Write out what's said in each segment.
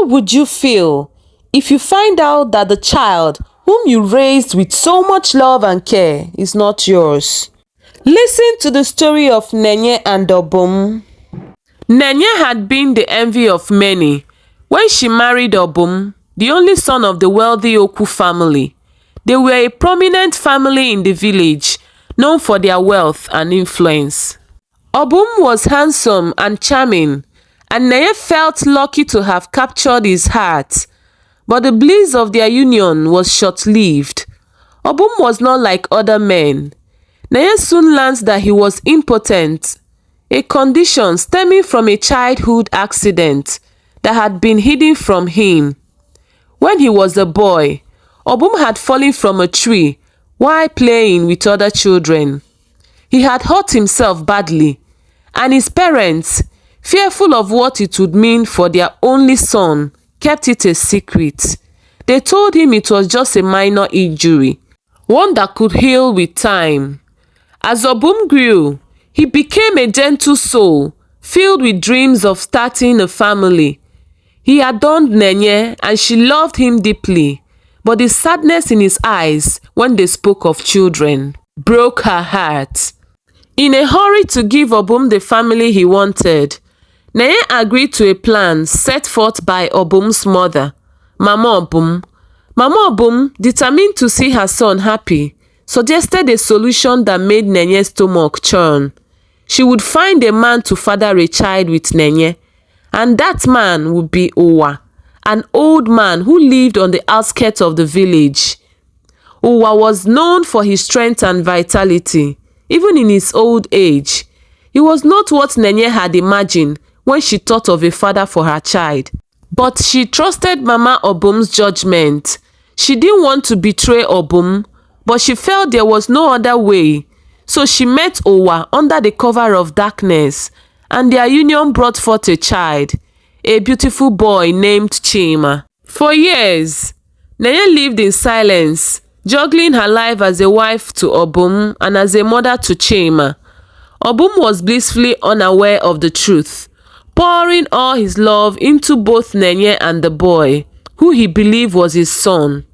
How would you feel if you find out that the child whom you raised with so much love and care is not yours? Listen to the story of Nenye and Obum. Nenye had been the envy of many when she married Obum, the only son of the wealthy Okwu family. They were a prominent family in the village, known for their wealth and influence. Obum was handsome and charming, and Nenye felt lucky to have captured his heart. But the bliss of their union was short-lived. Obum was not like other men. Nenye soon learned that he was impotent, a condition stemming from a childhood accident that had been hidden from him. When he was a boy, Obum had fallen from a tree while playing with other children. He had hurt himself badly, and his parents, fearful of what it would mean for their only son, kept it a secret. They told him it was just a minor injury, one that could heal with time. As Obum grew, he became a gentle soul, filled with dreams of starting a family. He adorned Nenye and she loved him deeply, but the sadness in his eyes when they spoke of children broke her heart. In a hurry to give Obum the family he wanted, Nenye agreed to a plan set forth by Obum's mother, Mama Obum. Mama Obum, determined to see her son happy, suggested a solution that made Nenye's stomach churn. She would find a man to father a child with Nenye, and that man would be Owa, an old man who lived on the outskirts of the village. Owa was known for his strength and vitality, even in his old age. He was not what Nenye had imagined when she thought of a father for her child. But she trusted Mama Obum's judgment. She didn't want to betray Obum, but she felt there was no other way. So she met Owa under the cover of darkness, and their union brought forth a child, a beautiful boy named Chima. For years, Nenye lived in silence, juggling her life as a wife to Obum and as a mother to Chima. Obum was blissfully unaware of the truth, pouring all his love into both Nenye and the boy, who he believed was his son.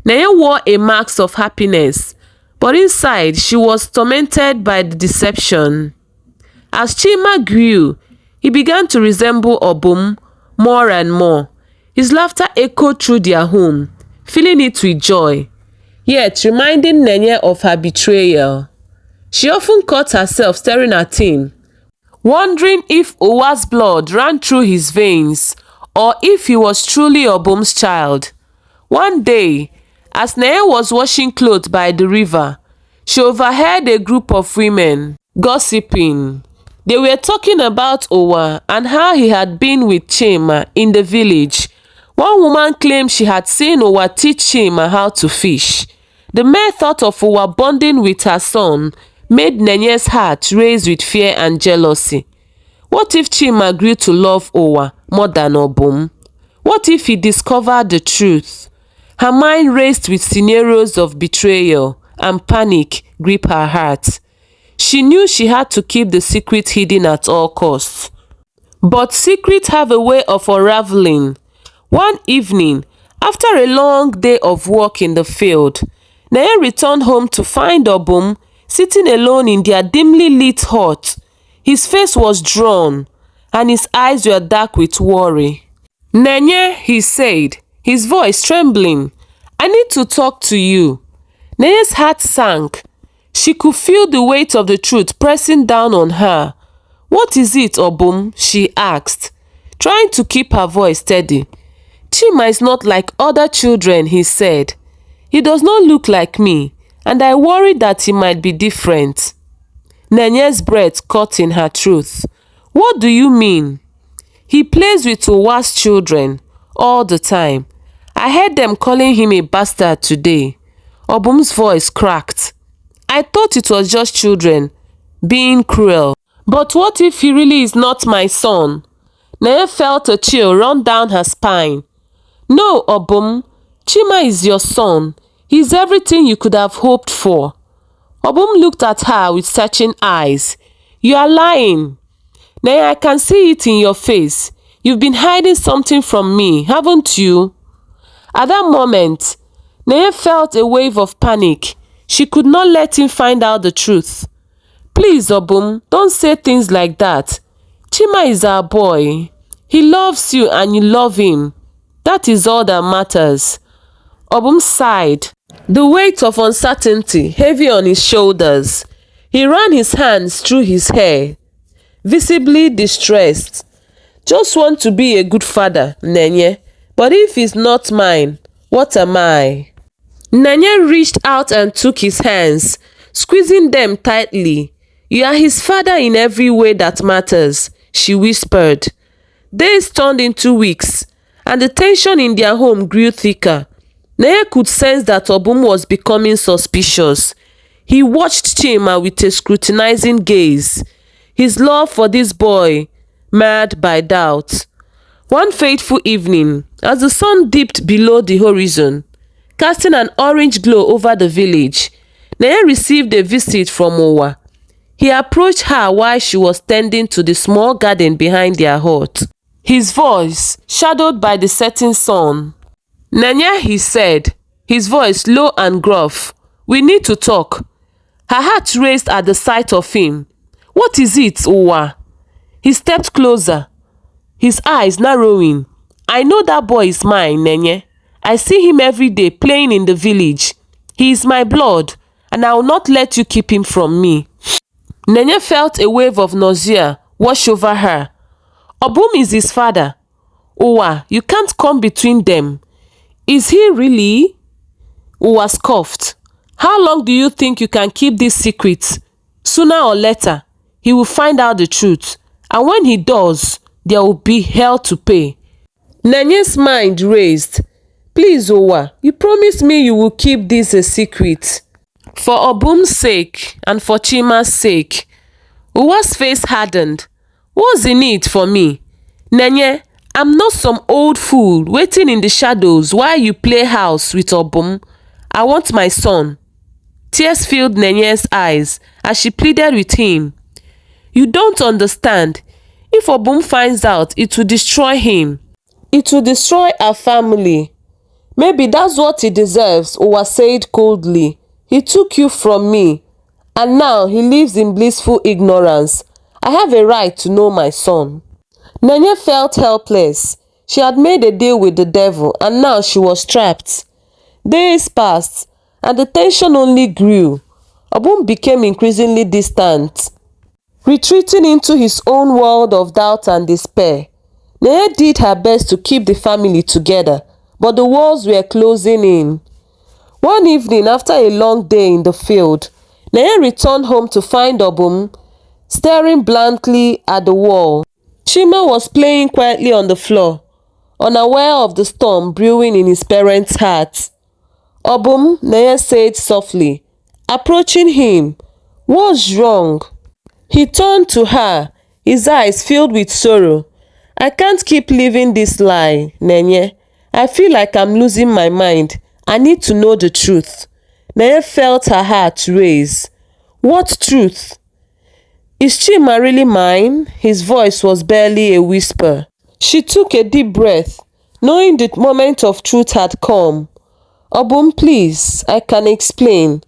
Nenye wore a mask of happiness, but inside she was tormented by the deception. As Chima grew, he began to resemble Obum more and more. His laughter echoed through their home, filling it with joy, yet reminding Nenye of her betrayal. She often caught herself staring at him, wondering if Owa's blood ran through his veins or if he was truly Obum's child. One day, as Nenye was washing clothes by the river, she overheard a group of women gossiping. They were talking about Owa and how he had been with Chima in the village. One woman claimed she had seen Owa teach Chima how to fish. The mere thought of Owa bonding with her son made Nenye's heart race with fear and jealousy. What if Chima grew to love Owa more than Obum? What if he discovered the truth? Her mind raced with scenarios of betrayal, and panic gripped her heart. She knew she had to keep the secret hidden at all costs. But secrets have a way of unraveling. One evening, after a long day of work in the field, Nenye returned home to find Obum sitting alone in their dimly lit hut. His face was drawn, and his eyes were dark with worry. "Nenye," he said, his voice trembling, "I need to talk to you." Nenye's heart sank. She could feel the weight of the truth pressing down on her. "What is it, Obum?" she asked, trying to keep her voice steady. "Chima is not like other children," he said. "He does not look like me, and I worry that he might be different." Nenye's breath caught in her truth. "What do you mean?" "He plays with Owa's children all the time. I heard them calling him a bastard today." Obum's voice cracked. "I thought it was just children being cruel. But what if he really is not my son?" Nenye felt a chill run down her spine. "No, Obum, Chima is your son. He is everything you could have hoped for." Obum looked at her with searching eyes. "You are lying." "Nenye, I can see it in your face. You've been hiding something from me, haven't you? At that moment, Nenye felt a wave of panic. She could not let him find out the truth. Please, Obum, don't say things like that. Chima is our boy. He loves you and you love him. That is all that matters. Obum sighed, the weight of uncertainty heavy on his shoulders. He ran his hands through his hair, visibly distressed. Just want to be a good father, Nenye. But if he's not mine, what am I? Nenye reached out and took his hands, squeezing them tightly. You are his father in every way that matters, she whispered. Days turned into weeks, and the tension in their home grew thicker. Nenye could sense that Obum was becoming suspicious. He watched Chima with a scrutinizing gaze, his love for this boy marred by doubt. One fateful evening, as the sun dipped below the horizon, casting an orange glow over the village, Nenye received a visit from Owa. He approached her while she was tending to the small garden behind their hut. His voice shadowed by the setting sun. Nenye, he said, his voice low and gruff. We need to talk. Her heart raced at the sight of him. What is it, Owa? He stepped closer, his eyes narrowing. I know that boy is mine, Nenye. I see him every day playing in the village. He is my blood, and I will not let you keep him from me. Nenye felt a wave of nausea wash over her. Obum is his father. Owa, you can't come between them. Is he really? Owa scoffed. How long do you think you can keep this secret? Sooner or later, he will find out the truth. And when he does, there will be hell to pay. Nenye's mind raced. Please, Owa, you promised me you will keep this a secret. For Obum's sake and for Chima's sake. Owa's face hardened. What's in it for me? Nenye, I'm not some old fool waiting in the shadows while you play house with Obum. I want my son. Tears filled Nenye's eyes as she pleaded with him. You don't understand. If Obum finds out, it will destroy him. It will destroy our family. Maybe that's what he deserves, Owa said coldly. He took you from me, and now he lives in blissful ignorance. I have a right to know my son. Nenye felt helpless. She had made a deal with the devil, and now she was trapped. Days passed, and the tension only grew. Obum became increasingly distant, retreating into his own world of doubt and despair. Nenye did her best to keep the family together, but the walls were closing in. One evening, after a long day in the field, Nenye returned home to find Obum staring blankly at the wall. Chima was playing quietly on the floor, unaware of the storm brewing in his parents' hearts. Obum, Nenye said softly, approaching him. What's wrong? He turned to her, his eyes filled with sorrow. I can't keep living this lie, Nenye. I feel like I'm losing my mind. I need to know the truth. Nenye felt her heart raise. What truth? Is Chima really mine? His voice was barely a whisper. She took a deep breath, knowing the moment of truth had come. Obum, please, I can explain.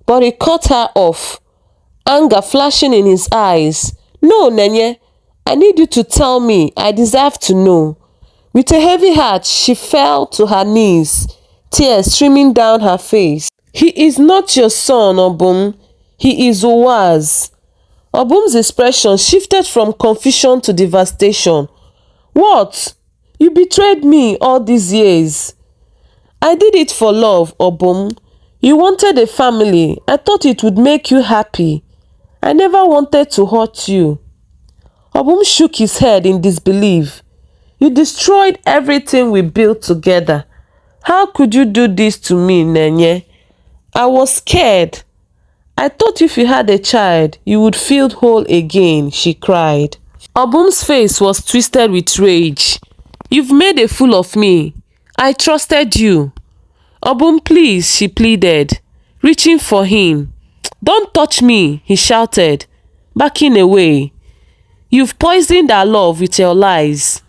But he cut her off, anger flashing in his eyes. No, Nenye, I need you to tell me. I deserve to know. With a heavy heart, she fell to her knees, tears streaming down her face. He is not your son, Obum. He is Owa's. Obum's expression shifted from confusion to devastation. What? You betrayed me all these years. I did it for love, Obum. You wanted a family. I thought it would make you happy. I never wanted to hurt you. Obum shook his head in disbelief. You destroyed everything we built together. How could you do this to me, Nenye? I was scared. I thought if you had a child, you would feel whole again, she cried. Obum's face was twisted with rage. You've made a fool of me. I trusted you. Obum, please, she pleaded, reaching for him. Don't touch me, he shouted, backing away. You've poisoned our love with your lies.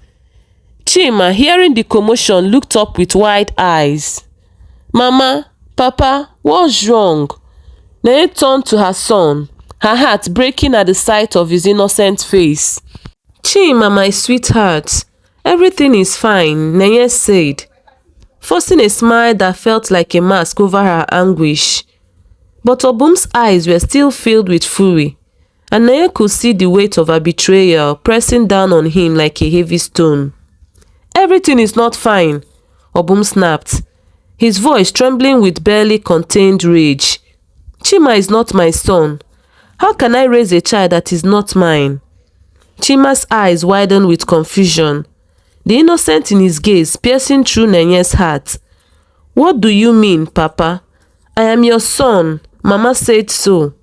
Chima, hearing the commotion, looked up with wide eyes. Mama, Papa, what's wrong? Nenye turned to her son, her heart breaking at the sight of his innocent face. Chima, my sweetheart, everything is fine, Nenye said, forcing a smile that felt like a mask over her anguish. But Obum's eyes were still filled with fury, and Nenye could see the weight of her betrayal pressing down on him like a heavy stone. Everything is not fine, Obum snapped, his voice trembling with barely contained rage. Chima is not my son. How can I raise a child that is not mine? Chima's eyes widened with confusion, the innocence in his gaze piercing through Nenye's heart. What do you mean, Papa? I am your son. Mama said so.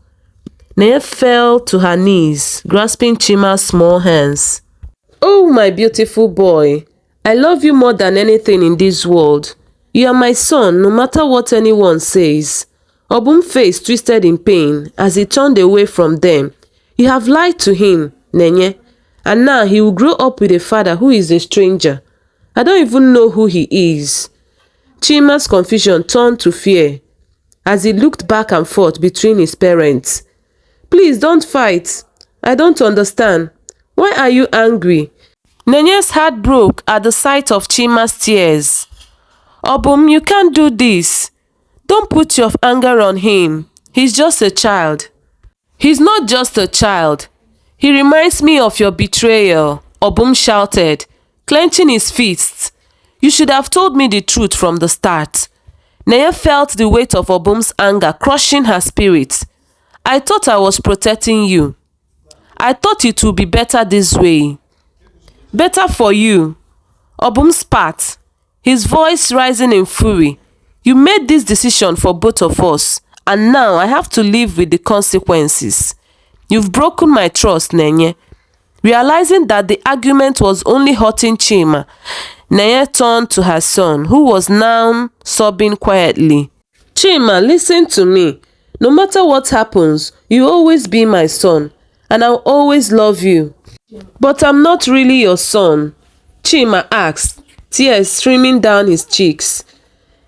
Nenye fell to her knees, grasping Chima's small hands. Oh, my beautiful boy, I love you more than anything in this world. You are my son, no matter what anyone says. Obum's face twisted in pain as he turned away from them. You have lied to him, Nenye, and now he will grow up with a father who is a stranger. I don't even know who he is. Chima's confusion turned to fear as he looked back and forth between his parents. Please don't fight. I don't understand. Why are you angry? Nenye's heart broke at the sight of Chima's tears. Obum, you can't do this. Don't put your anger on him. He's just a child. He's not just a child. He reminds me of your betrayal, Obum shouted, clenching his fists. You should have told me the truth from the start. Nenye felt the weight of Obum's anger crushing her spirit. I thought I was protecting you. I thought it would be better this way. Better for you. Obum spat, his voice rising in fury. You made this decision for both of us, and now I have to live with the consequences. You've broken my trust, Nenye. Realizing that the argument was only hurting Chima, Nenye turned to her son, who was now sobbing quietly. Chima, listen to me. No matter what happens, you'll always be my son, and I'll always love you. But I'm not really your son, Chima asked, tears streaming down his cheeks.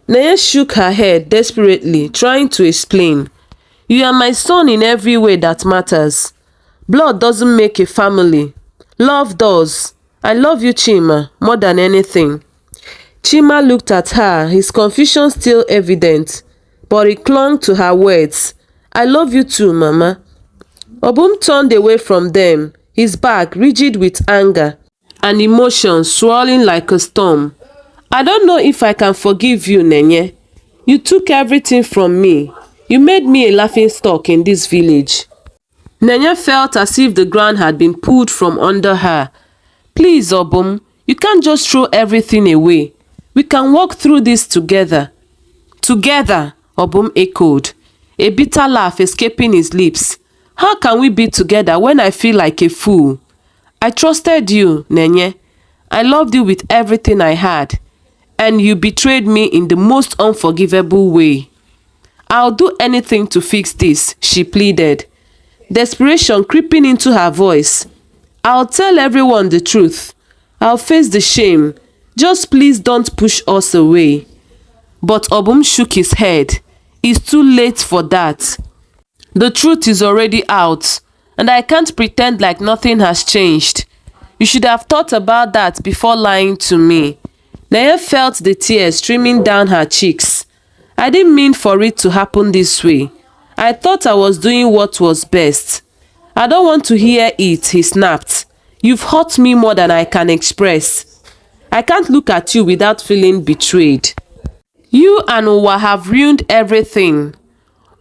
Nenye shook her head desperately, trying to explain. You are my son in every way that matters. Blood doesn't make a family. Love does. I love you, Chima, more than anything. Chima looked at her, his confusion still evident, but he clung to her words. I love you too, Mama. Obum turned away from them, his back rigid with anger and emotions swirling like a storm. I don't know if I can forgive you, Nenye. You took everything from me. You made me a laughingstock in this village. Nenye felt as if the ground had been pulled from under her. Please, Obum, you can't just throw everything away. We can walk through this together. Together, Obum echoed, a bitter laugh escaping his lips. How can we be together when I feel like a fool? I trusted you, Nenye. I loved you with everything I had, and you betrayed me in the most unforgivable way. I'll do anything to fix this, she pleaded, desperation creeping into her voice. I'll tell everyone the truth. I'll face the shame. Just please don't push us away. But Obum shook his head. It's too late for that. The truth is already out, and I can't pretend like nothing has changed. You should have thought about that before lying to me. Nenye felt the tears streaming down her cheeks. I didn't mean for it to happen this way. I thought I was doing what was best. I don't want to hear it, he snapped. You've hurt me more than I can express. I can't look at you without feeling betrayed. You and Uwa have ruined everything.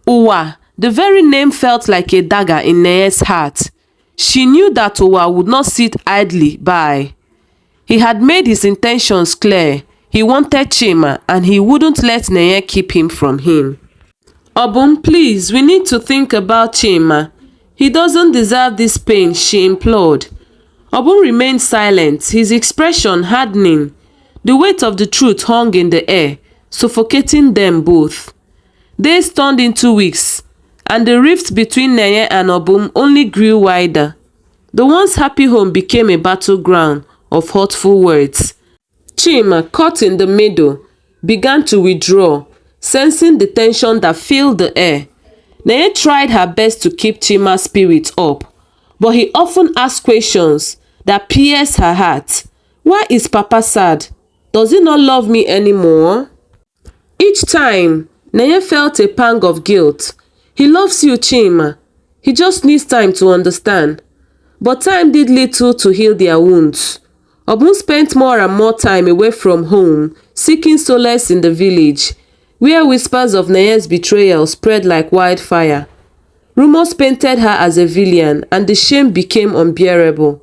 Uwa, the very name felt like a dagger in Nenye's heart. She knew that Uwa would not sit idly by. He had made his intentions clear. He wanted Chima, and he wouldn't let Nenye keep him from him. Obum, please, we need to think about Chima. He doesn't deserve this pain, she implored. Obum remained silent, his expression hardening. The weight of the truth hung in the air, suffocating them both. Days turned into weeks, and the rift between Nenye and Obum only grew wider. The once happy home became a battleground of hurtful words, Chima, caught in the middle, began to withdraw, sensing the tension that filled the air. Nenye tried her best to keep Chima's spirit up, but he often asked questions that pierced her heart. Why is Papa sad? Does he not love me anymore? Each time, Nenye felt a pang of guilt. He loves you, Chima. He just needs time to understand. But time did little to heal their wounds. Obum spent more and more time away from home, seeking solace in the village, where whispers of Nenye's betrayal spread like wildfire. Rumors painted her as a villain, and the shame became unbearable.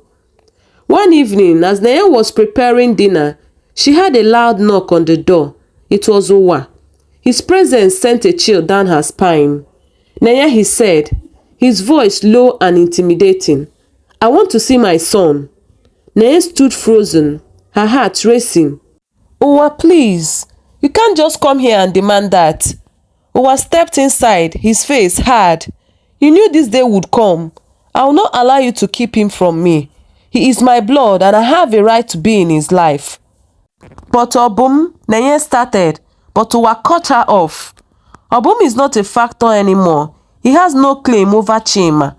One evening, as Nenye was preparing dinner, she heard a loud knock on the door. It was Owa. His presence sent a chill down her spine. Nenye, he said, his voice low and intimidating. I want to see my son. Nenye stood frozen, her heart racing. Owa, please. You can't just come here and demand that. Owa stepped inside, his face hard. You knew this day would come. I will not allow you to keep him from me. He is my blood and I have a right to be in his life. But Obum, Nenye started, but Owa cut her off. Obum is not a factor anymore. He has no claim over Chima.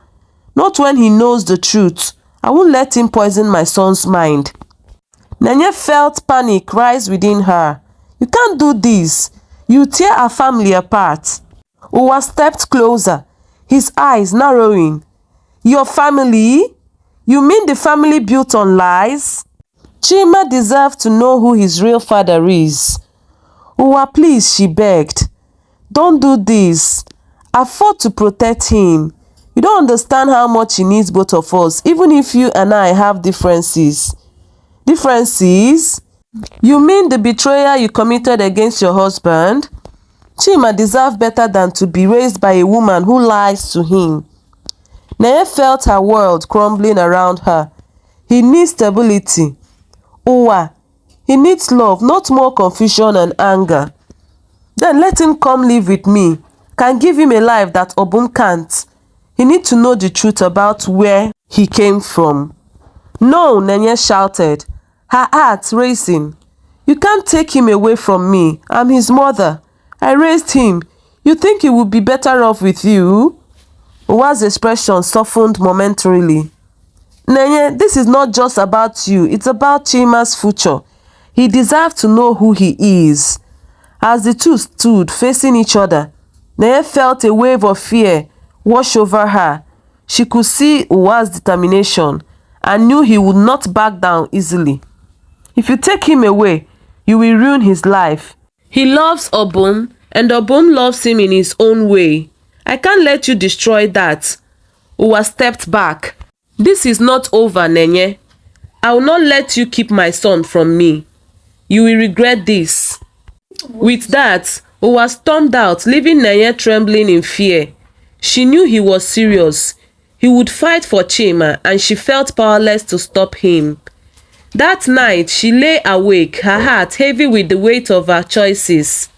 Not when he knows the truth. I won't let him poison my son's mind. Nenye felt panic rise within her. You can't do this. You tear our family apart. Owa stepped closer, his eyes narrowing. Your family? You mean the family built on lies? Chima deserved to know who his real father is. Owa, please, she begged. Don't do this. I fought to protect him. You don't understand how much he needs both of us, even if you and I have differences. Differences? You mean the betrayal you committed against your husband? Chima deserved better than to be raised by a woman who lies to him. Nenye felt her world crumbling around her. He needs stability. Owa, he needs love, not more confusion and anger. Then let him come live with me. Can give him a life that Obum can't. He needs to know the truth about where he came from. No, Nenye shouted, her heart racing. You can't take him away from me. I'm his mother. I raised him. You think he would be better off with you? Owa's expression softened momentarily. Nenye, this is not just about you. It's about Chima's future. He deserves to know who he is. As the two stood facing each other, Nenye felt a wave of fear wash over her. She could see Owa's determination and knew he would not back down easily. If you take him away, you will ruin his life. He loves Obum, and Obum loves him in his own way. I can't let you destroy that. Owa stepped back. This is not over, Nenye. I will not let you keep my son from me. You will regret this. With that, Owa stormed out, leaving Nenye trembling in fear. She knew he was serious. He would fight for Chima, and she felt powerless to stop him. That night, she lay awake, her heart heavy with the weight of her choices.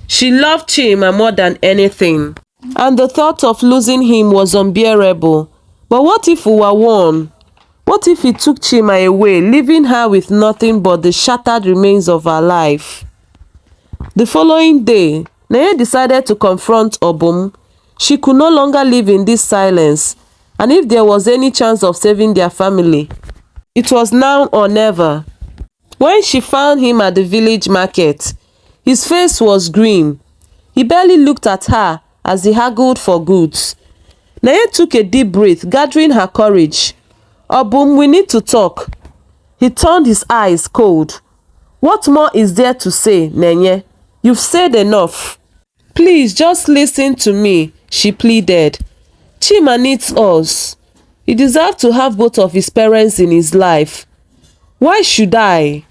She loved Chima more than anything, and the thought of losing him was unbearable. But what if Owa won? What if he took Chima away, leaving her with nothing but the shattered remains of her life? The following day, Nenye decided to confront Obum. She could no longer live in this silence, and if there was any chance of saving their family, it was now or never. When she found him at the village market, his face was grim. He barely looked at her as he haggled for goods. Nenye took a deep breath, gathering her courage. Obum, we need to talk. He turned his eyes cold. What more is there to say, Nenye? You've said enough. Please, just listen to me, she pleaded. Chima needs us. He deserves to have both of his parents in his life. Why should I?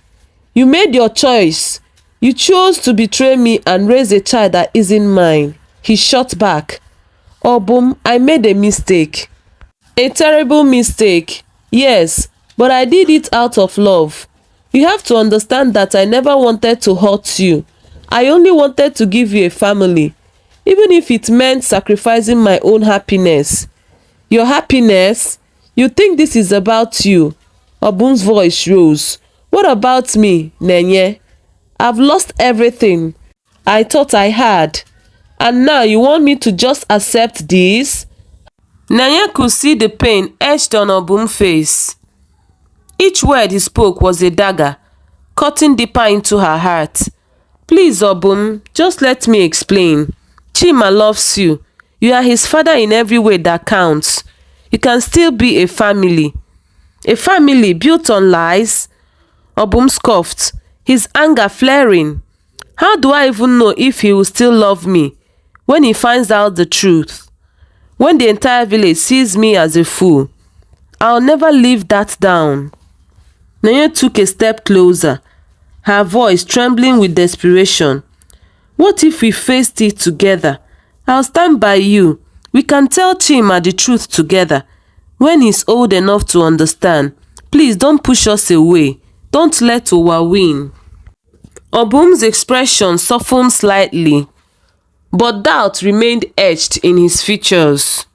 You made your choice. You chose to betray me and raise a child that isn't mine. He shot back. Obum, I made a mistake. A terrible mistake. Yes, but I did it out of love. You have to understand that I never wanted to hurt you. I only wanted to give you a family, even if it meant sacrificing my own happiness. Your happiness? You think this is about you? Obum's voice rose. What about me, Nenye? I've lost everything I thought I had. And now you want me to just accept this? Nenye could see the pain etched on Obum's face. Each word he spoke was a dagger, cutting deeper into her heart. Please, Obum, just let me explain. Chima loves you. You are his father in every way that counts. You can still be a family. A family built on lies? Obum scoffed, his anger flaring. How do I even know if he will still love me when he finds out the truth? When the entire village sees me as a fool? I'll never live that down. Nenye took a step closer, her voice trembling with desperation. What if we faced it together? I'll stand by you. We can tell Chima the truth together. When he's old enough to understand, please don't push us away. Don't let Owa win. Obum's expression softened slightly, but doubt remained etched in his features.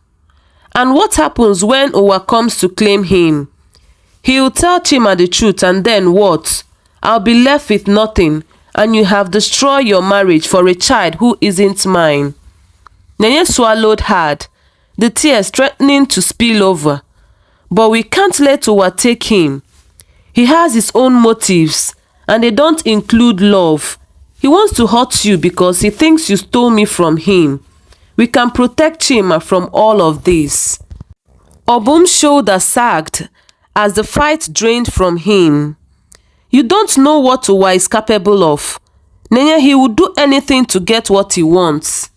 And what happens when Owa comes to claim him? He'll tell Chima the truth, and then what? I'll be left with nothing, and you have destroyed your marriage for a child who isn't mine. Nenye swallowed hard, the tears threatening to spill over. But we can't let Owa take him. He has his own motives, and they don't include love. He wants to hurt you because he thinks you stole me from him. We can protect Chima from all of this. Obum's shoulder sagged as the fight drained from him. You don't know what Owa is capable of. Nenye, he will do anything to get what he wants.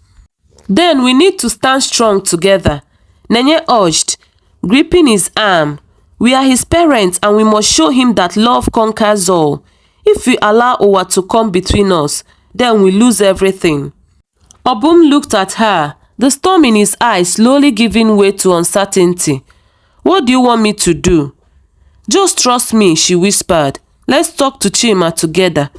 Then we need to stand strong together, Nenye urged, gripping his arm. We are his parents and we must show him that love conquers all. If we allow Owa to come between us, then we lose everything. Obum looked at her, the storm in his eyes slowly giving way to uncertainty. What do you want me to do? Just trust me, she whispered. Let's talk to Chima together.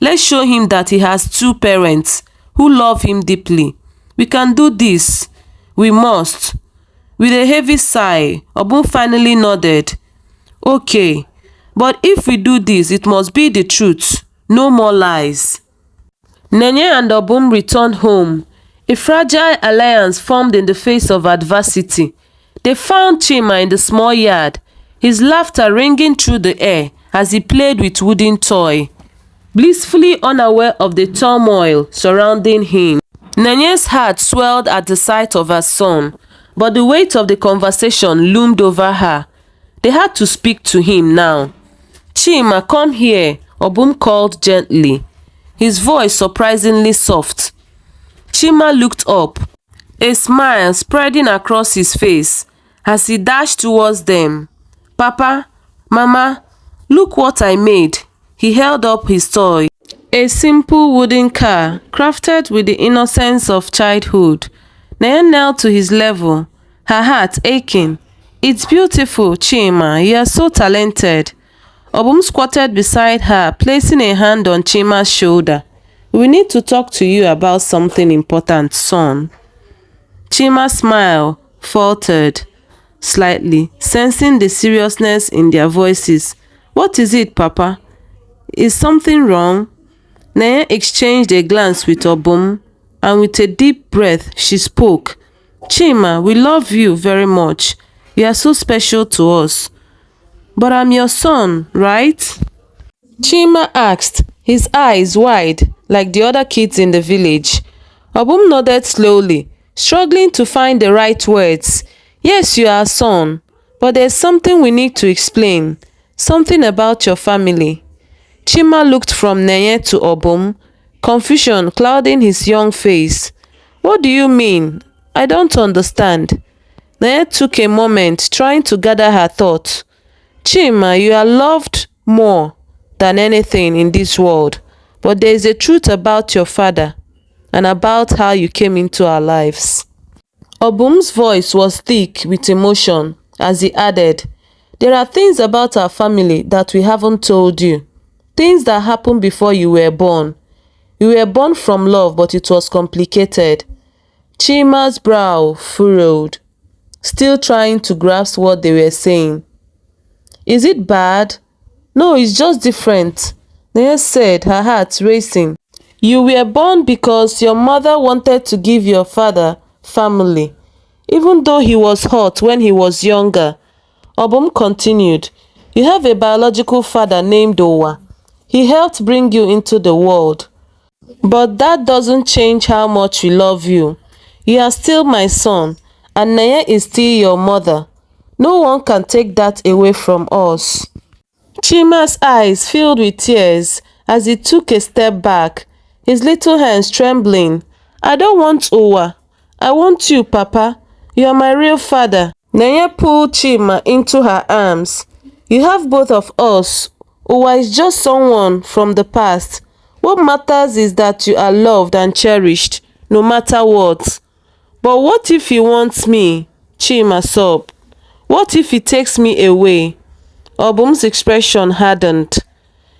Let's show him that he has two parents who love him deeply. We can do this. We must. With a heavy sigh, Obum finally nodded. Okay, but if we do this, it must be the truth. No more lies. Nenye and Obum returned home. A fragile alliance formed in the face of adversity. They found Chima in the small yard, his laughter ringing through the air as he played with wooden toy, blissfully unaware of the turmoil surrounding him. Nenye's heart swelled at the sight of her son, but the weight of the conversation loomed over her. They had to speak to him now. Chima, come here, Obum called gently, his voice surprisingly soft. Chima looked up, a smile spreading across his face as he dashed towards them. Papa, Mama, look what I made. He held up his toy. A simple wooden car, crafted with the innocence of childhood. Nenye knelt to his level, her heart aching. It's beautiful, Chima. You are so talented. Obum squatted beside her, placing a hand on Chima's shoulder. We need to talk to you about something important, son. Chima's smile faltered slightly, sensing the seriousness in their voices. What is it, Papa? Is something wrong? Nenye exchanged a glance with Obum, and with a deep breath, she spoke. Chima, we love you very much. You are so special to us. But I'm your son, right? Chima asked, his eyes wide, like the other kids in the village. Obum nodded slowly, struggling to find the right words. Yes, you are a son, but there's something we need to explain. Something about your family. Chima looked from Nenye to Obum, confusion clouding his young face. What do you mean? I don't understand. Nenye took a moment, trying to gather her thoughts. Chima, you are loved more than anything in this world, but there is a truth about your father and about how you came into our lives. Obum's voice was thick with emotion as he added, there are things about our family that we haven't told you. Things that happened before you were born. You were born from love, but it was complicated. Chima's brow furrowed, still trying to grasp what they were saying. Is it bad? No, it's just different, Nenye said, her heart racing. You were born because your mother wanted to give your father family, even though he was hot when he was younger. Obum continued, you have a biological father named Owa. He helped bring you into the world. But that doesn't change how much we love you. You are still my son, and Nenye is still your mother. No one can take that away from us. Chima's eyes filled with tears as he took a step back, his little hands trembling. I don't want Owa. I want you, Papa. You are my real father. Nenye pulled Chima into her arms. You have both of us. Owa is just someone from the past. What matters is that you are loved and cherished, no matter what. But what if he wants me? Chima sobbed. What if he takes me away? Obum's expression hardened.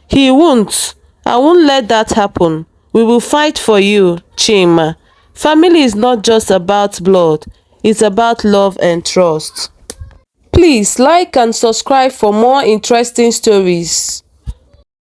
He won't. I won't let that happen. We will fight for you, Chima. Family is not just about blood. It's about love and trust. Please like and subscribe for more interesting stories.